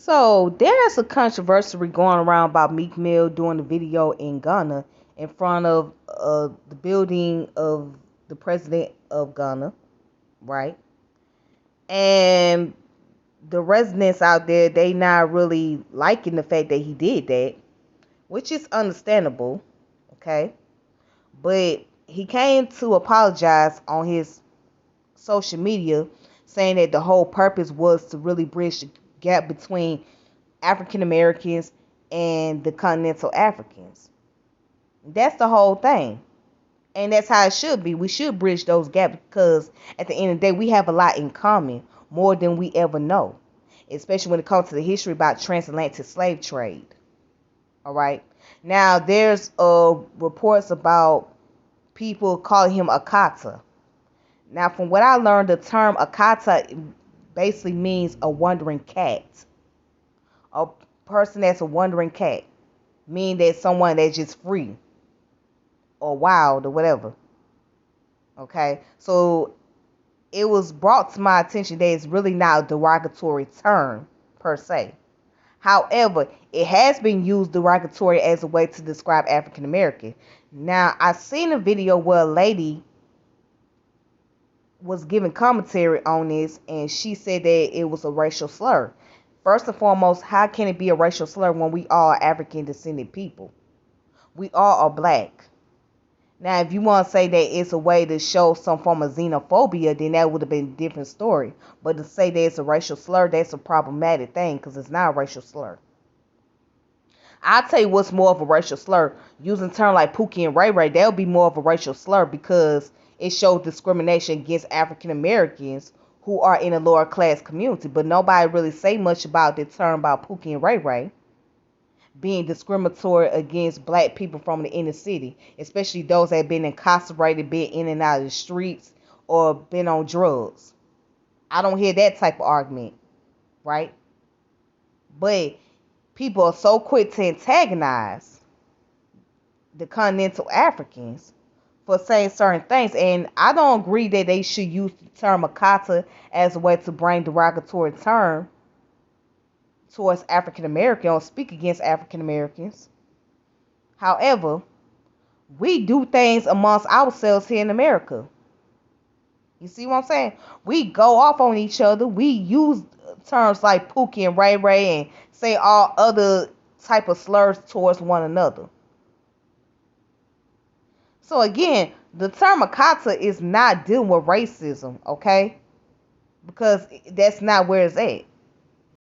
So there's a controversy going around about Meek Mill doing a video in Ghana in front of the building of the president of Ghana, right? And the residents out there, they not really liking the fact that he did that, which is understandable, okay? But he came to apologize on his social media, saying that the whole purpose was to really bridge the gap between African Americans and the continental Africans. That's the whole thing. And that's how it should be. We should bridge those gaps because at the end of the day, we have a lot in common, more than we ever know, especially when it comes to the history about transatlantic slave trade. All right. Now, there's reports about people calling him Akata. Now, from what I learned, the term Akata basically means a wandering cat. A person that's a wandering cat, meaning that someone that's just free or wild or whatever. Okay, so it was brought to my attention that it's really not a derogatory term per se. However, it has been used derogatory as a way to describe African American. Now, I seen a video where a lady was giving commentary on this, and she said that it was a racial slur. First and foremost, how can it be a racial slur when we all are African descended people? We all are black. Now, if you want to say that it's a way to show some form of xenophobia, then that would have been a different story. But to say that it's a racial slur, that's a problematic thing because it's not a racial slur. I'll tell you what's more of a racial slur. Using terms like Pookie and Ray Ray, that would be more of a racial slur because it shows discrimination against African Americans who are in a lower class community. But nobody really say much about the term about Pookie and Ray Ray being discriminatory against black people from the inner city, especially those that have been incarcerated, been in and out of the streets, or been on drugs. I don't hear that type of argument, right? But people are so quick to antagonize the continental Africans for saying certain things, and I don't agree that they should use the term Akata as a way to bring derogatory term towards African Americans or speak against African Americans. However, we do things amongst ourselves here in America. You see what I'm saying? We go off on each other. We use terms like Pookie and Ray Ray and say all other type of slurs towards one another. So again, the term Akata is not dealing with racism, okay? Because that's not where it's at.